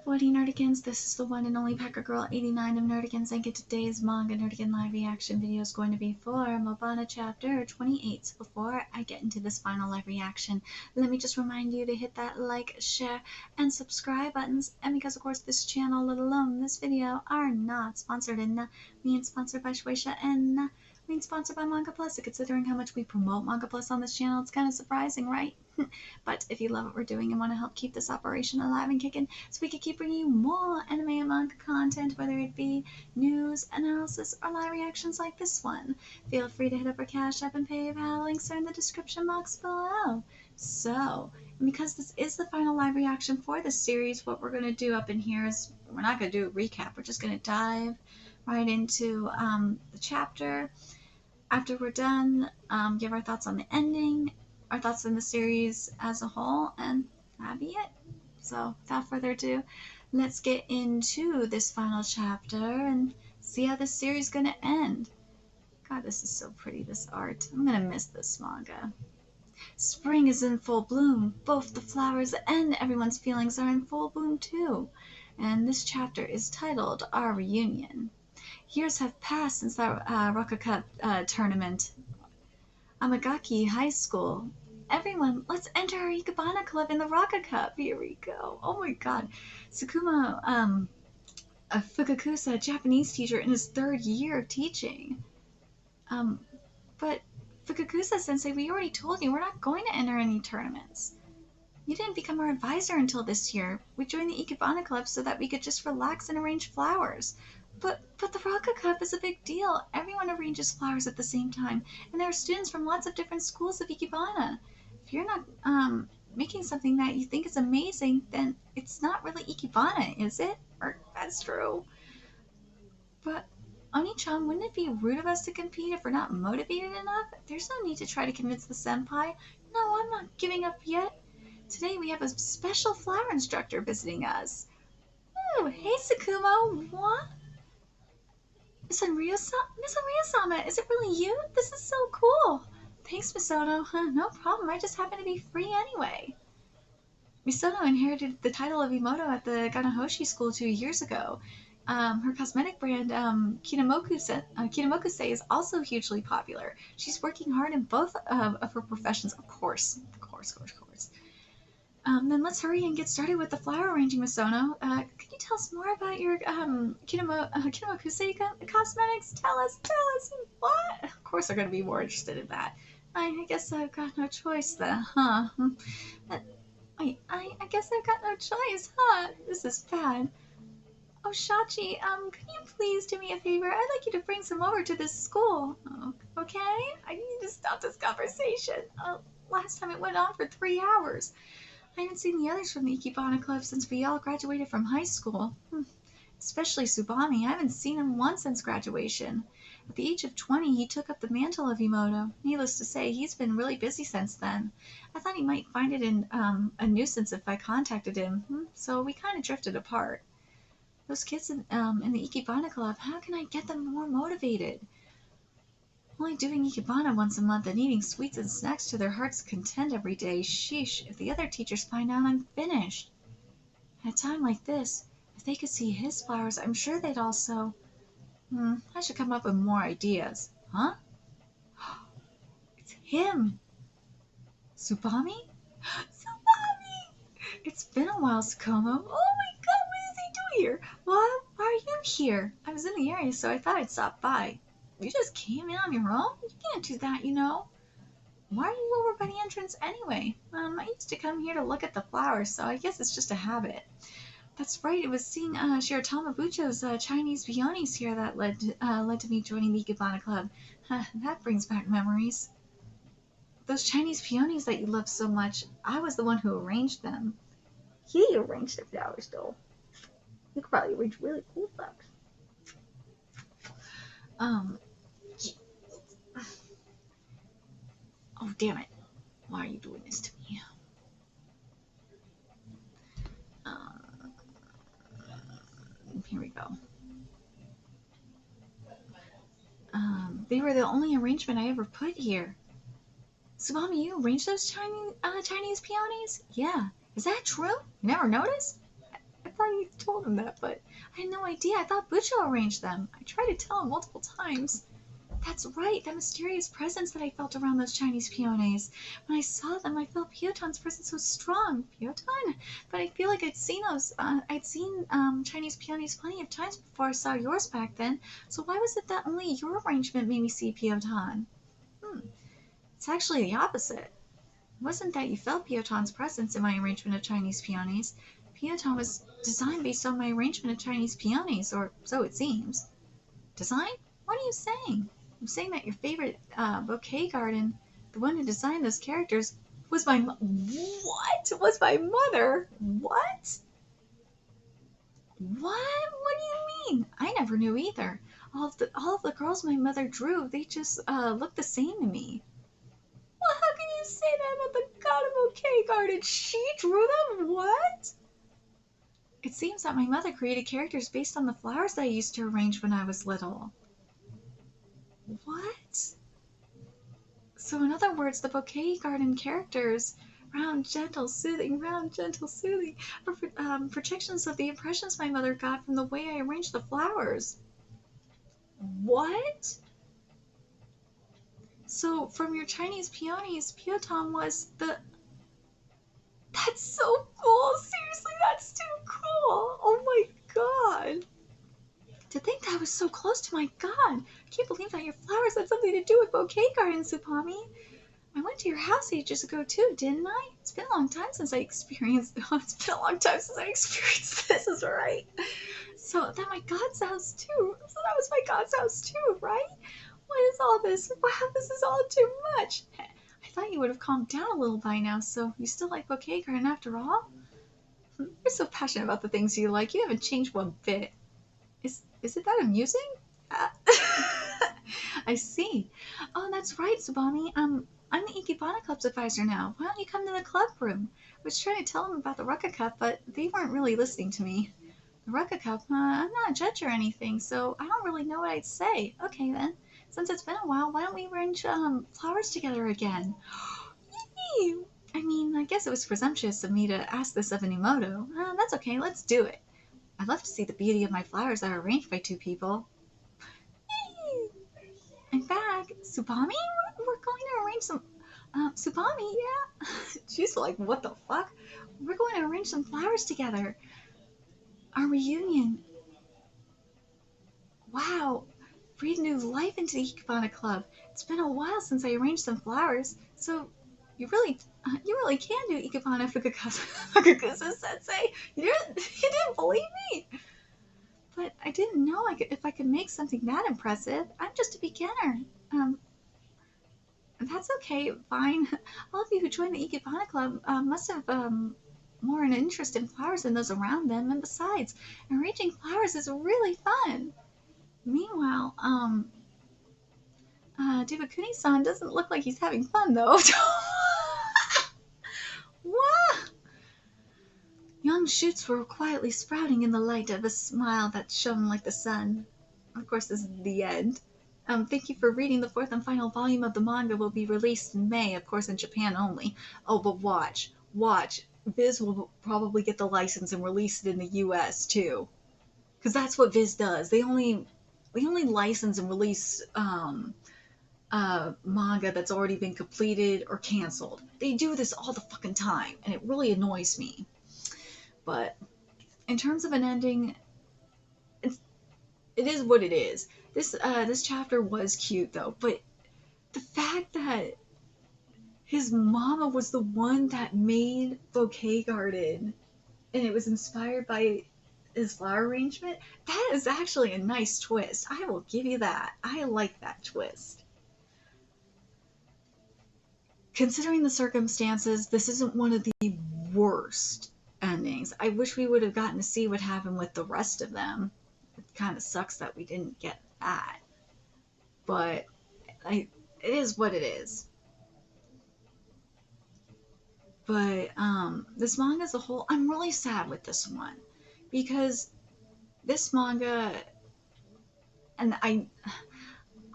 Woody Nerdigans, this is the one and only Packer Girl 89 of Nerdigans, and today's Manga Nerdigan live reaction video is going to be for Moebana chapter 28. So before I get into this final live reaction, let me just remind you to hit that like, share, and subscribe buttons. And because of course this channel, let alone this video, are not sponsored, and being sponsored by Shueisha and being sponsored by Manga Plus. So considering how much we promote Manga Plus on this channel, it's kind of surprising, right? But if you love what we're doing and want to help keep this operation alive and kicking so we can keep bringing you more anime and manga content, whether it be news, analysis, or live reactions like this one, feel free to hit up our Cash App and PayPal. Links are in the description box below. So, because this is the final live reaction for this series, what we're going to do up in here is we're not going to do a recap. We're just going to dive right into the chapter. After we're done, give our thoughts on the ending, our thoughts on the series as a whole, and that'd be it. So without further ado, let's get into this final chapter and see how this series is going to end. God, this is so pretty, this art. I'm going to miss this manga. Spring is in full bloom. Both the flowers and everyone's feelings are in full bloom too. And this chapter is titled Our Reunion. Years have passed since that Roka Cup tournament. Amagaki High School. Everyone, let's enter our Ikebana Club in the Roka Cup. Here we go. Oh my god. Tsukuma a Fukakusa, a Japanese teacher in his 3rd year of teaching. But Fukakusa-sensei, we already told you we're not going to enter any tournaments. You didn't become our advisor until this year. We joined the Ikebana Club so that we could just relax and arrange flowers. But the Roka Cup is a big deal. Everyone arranges flowers at the same time, and there are students from lots of different schools of Ikebana. If you're not making something that you think is amazing, then it's not really Ikebana, is it? Or that's true. But Oni-chan, wouldn't it be rude of us to compete if we're not motivated enough? There's no need to try to convince the senpai. No, I'm not giving up yet. Today we have a special flower instructor visiting us. Oh, hey Tsukumo, what? Miss Onryo-sama, is it really you? This is so cool. Thanks, Misoto. No problem, I just happen to be free anyway. Misoto inherited the title of Imoto at the Ganahoshi school 2 years ago. Her cosmetic brand, Kinemokuse, is also hugely popular. She's working hard in both of her professions, of course. Then let's hurry and get started with the flower arranging, Misono. Could you tell us more about your Kinemokuse cosmetics? Tell us. What? Of course they're going to be more interested in that. I guess I've got no choice then, huh? Wait, I guess I've got no choice, huh? This is bad. Oh, Shachi, can you please do me a favor? I'd like you to bring some over to this school. Oh, okay? I need to stop this conversation. Last time it went on for 3 hours. I haven't seen the others from the Ikebana Club since we all graduated from high school. Especially Tsubami. I haven't seen him once since graduation. At the age of 20, he took up the mantle of Imoto. Needless to say, he's been really busy since then. I thought he might find it a nuisance if I contacted him, so we kind of drifted apart. Those kids in the Ikebana Club, how can I get them more motivated? Only doing Ikebana once a month and eating sweets and snacks to their heart's content every day. Sheesh, if the other teachers find out I'm finished. At a time like this, if they could see his flowers, I'm sure they'd also... I should come up with more ideas. Huh? It's him! Tsubami? Tsubami! It's been a while, Tsukumo. Oh my god, what is he doing here? Why are you here? I was in the area, so I thought I'd stop by. You just came in on your own? You can't do that, you know. Why are you over by the entrance anyway? I used to come here to look at the flowers, so I guess it's just a habit. That's right, it was seeing Shirotama Bucho's Chinese peonies here that led to me joining the Ikebana Club. That brings back memories. Those Chinese peonies that you love so much, I was the one who arranged them. He arranged the flowers, though. You could probably arrange really cool flowers. Oh, damn it. Why are you doing this to me? Here we go. They were the only arrangement I ever put here. Tsubami, you arranged those Chinese peonies? Yeah. Is that true? You never noticed? I thought you told him that, but I had no idea. I thought Bucho arranged them. I tried to tell him multiple times. That's right, that mysterious presence that I felt around those Chinese peonies. When I saw them, I felt Pioton's presence so strong. Pioton? But I feel like I'd seen Chinese peonies plenty of times before I saw yours back then. So why was it that only your arrangement made me see Pioton? It's actually the opposite. It wasn't that you felt Pioton's presence in my arrangement of Chinese peonies. Pioton was designed based on my arrangement of Chinese peonies, or so it seems. Design? What are you saying? I'm saying that your favorite bouquet garden, the one who designed those characters, was my what? Was my mother? What? What? What do you mean? I never knew either. All of the girls my mother drew, they just looked the same to me. Well, how can you say that about the god of bouquet garden? She drew them? What? It seems that my mother created characters based on the flowers that I used to arrange when I was little. What? So in other words, the bouquet garden characters, round, gentle, soothing, are projections of the impressions my mother got from the way I arranged the flowers. What? So from your Chinese peonies, Pioton was the... That's so cool! Seriously, that's too cool! Oh my god! To think that I was so close to my god! I can't believe that your flowers had something to do with bouquet gardens, Tsupami. I went to your house ages ago too, didn't I? It's been a long time since I experienced this, is right. So that my god's house too. So that was my god's house too, right? What is all this? Wow, this is all too much. I thought you would have calmed down a little by now, so you still like bouquet garden after all? You're so passionate about the things you like. You haven't changed one bit. Is it that amusing? I see. Oh, that's right, Tsubami. I'm the Ikebana Club's advisor now. Why don't you come to the club room? I was trying to tell them about the Rucka Cup, but they weren't really listening to me. The Rucka Cup? I'm not a judge or anything, so I don't really know what I'd say. Okay, then. Since it's been a while, why don't we arrange flowers together again? Yay! I mean, I guess it was presumptuous of me to ask this of an Emoto. That's okay, let's do it. I'd love to see the beauty of my flowers that are arranged by two people. Yay! I'm back. Tsubami? We're going to arrange some... Tsubami, yeah? She's like, what the fuck? We're going to arrange some flowers together. Our reunion. Wow. Breathe new life into the Ikebana Club. It's been a while since I arranged some flowers, so you really can do Ikebana Fukakusa Sensei. You didn't believe me? But I didn't know if I could make something that impressive. I'm just a beginner. That's okay, fine. All of you who joined the Ikebana Club must have more an interest in flowers than those around them, and besides, arranging flowers is really fun. Meanwhile, Devakuni-san doesn't look like he's having fun, though. What? Young shoots were quietly sprouting in the light of a smile that shone like the sun. Of course, this is the end. Thank you for reading. The fourth and final volume of the manga will be released in May, of course, in Japan only. Oh, but watch. Viz will probably get the license and release it in the US, too. Because that's what Viz does. They only license and release manga that's already been completed or canceled. They do this all the fucking time, and it really annoys me. But in terms of an ending, it is what it is. This chapter was cute though, but the fact that his mama was the one that made Bouquet Garden, and it was inspired by his flower arrangement, that is actually a nice twist. I will give you that. I like that twist. Considering the circumstances, this isn't one of the worst endings. I wish we would have gotten to see what happened with the rest of them. It kind of sucks that we didn't get that. But it is what it is. But this manga as a whole, I'm really sad with this one. Because this manga, and I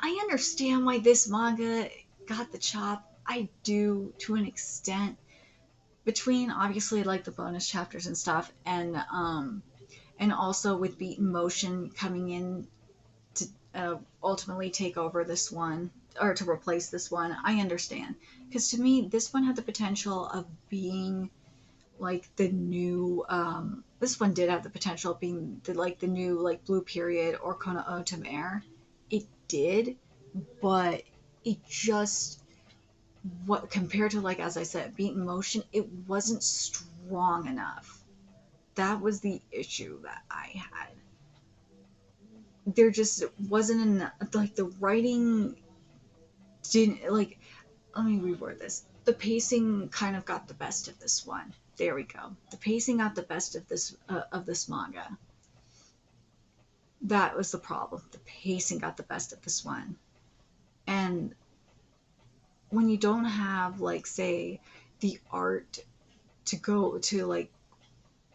understand why this manga got the chop. I do, to an extent, between obviously like the bonus chapters and stuff, and and also with Beaten Motion coming in to ultimately take over this one, or to replace this one, I understand. Because to me, this one had the potential of being like the new, this one did have the potential of being the new like Blue Period or Kono Otomare. It did, but it just, what compared to, like, as I said, Beaten Motion, it wasn't strong enough. That was the issue that I had. There just wasn't enough, like, the writing didn't, like, let me reword this. The pacing kind of got the best of this one. There we go. The pacing got the best of this manga. That was the problem. The pacing got the best of this one. And when you don't have, like, say, the art to go to, like,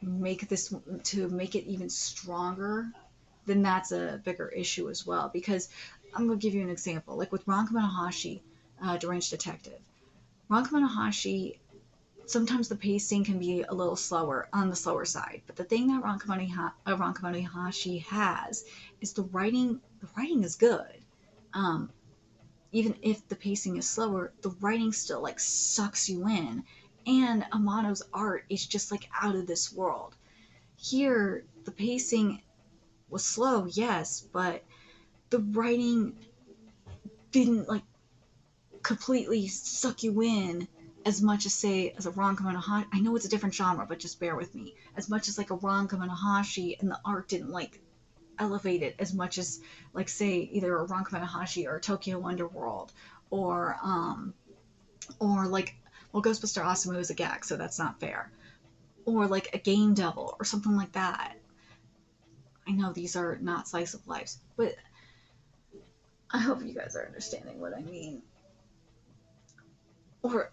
make this, to make it even stronger, then that's a bigger issue as well. Because I'm going to give you an example. Like with Ranka Manahashi, Deranged Detective. Ranka Manahashi, sometimes the pacing can be a little slower, on the slower side. But the thing that Ranka Manahashi has is the writing. The writing is good. Even if the pacing is slower, the writing still, like, sucks you in. And Amano's art is just, like, out of this world. Here, the pacing was slow, yes, but the writing didn't, like, completely suck you in as much as, say, as a Ranka Manahashi. I know it's a different genre, but just bear with me. As much as, like, a Ranka Manahashi, and the art didn't, like, elevate it as much as, like, say, either a Ranka Manahashi or Tokyo Underworld, or like, well, Ghostbuster Osamu is a gag, so that's not fair. Or like a Game Devil or something like that. I know these are not slice of lives, but I hope you guys are understanding what I mean. Or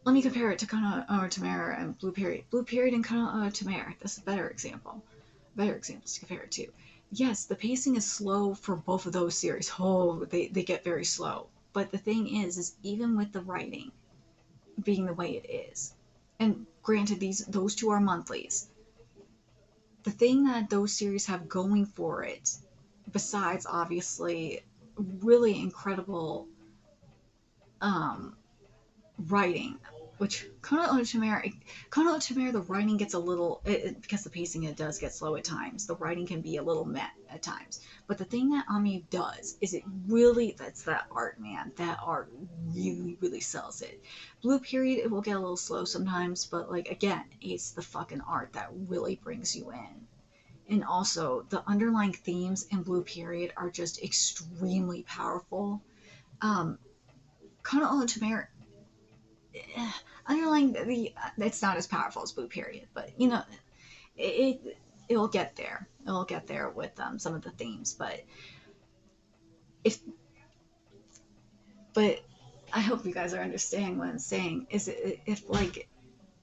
let me compare it to Kono Otomare and Blue Period. Blue Period and Kono Otomare. That's a better example. Better examples to compare it to. Yes, the pacing is slow for both of those series. Oh, they get very slow. But the thing is even with the writing being the way it is, and granted, those two are monthlies, the thing that those series have going for it, besides obviously really incredible writing, which Kono Otomare, the writing gets a little, because the pacing, it does get slow at times. The writing can be a little meh at times. But the thing that Ami does is it really, that's that art, man. That art really, really sells it. Blue Period, it will get a little slow sometimes, but, like, again, it's the fucking art that really brings you in. And also, the underlying themes in Blue Period are just extremely powerful. Kono Otomare, underlying it's not as powerful as Blue Period, but it'll get there. It'll get there with some of the themes, but I hope you guys are understanding what I'm saying. Is if like,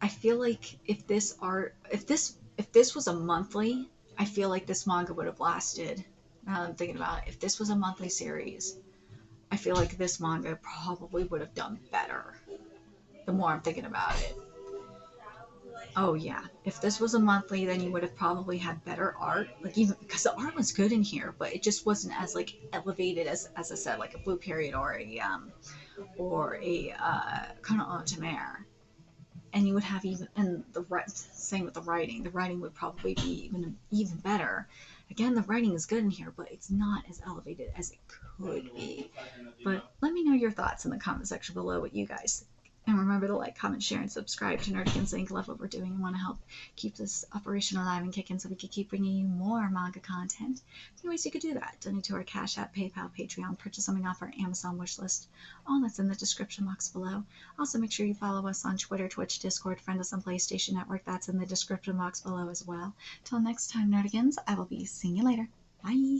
I feel like if this was a monthly, I feel like this manga would have lasted. Now that I'm thinking about it, if this was a monthly series, I feel like this manga probably would have done better. The more I'm thinking about it. Oh yeah, if this was a monthly, then you would have probably had better art. Like, even because the art was good in here, but it just wasn't as, like, elevated as I said, like a Blue Period or a Kono Otomare. And you would have same with the writing. The writing would probably be even better. Again, the writing is good in here, but it's not as elevated as it could be. But let me know your thoughts in the comment section below, what you guys think. And remember to like, comment, share, and subscribe to Nerdigans Inc. Love what we're doing and want to help keep this operation alive and kicking so we can keep bringing you more manga content. Anyways, you could do that. Donate to our Cash App, PayPal, Patreon, purchase something off our Amazon wishlist. All that's in the description box below. Also, make sure you follow us on Twitter, Twitch, Discord, friend us on PlayStation Network. That's in the description box below as well. Till next time, Nerdigans, I will be seeing you later. Bye!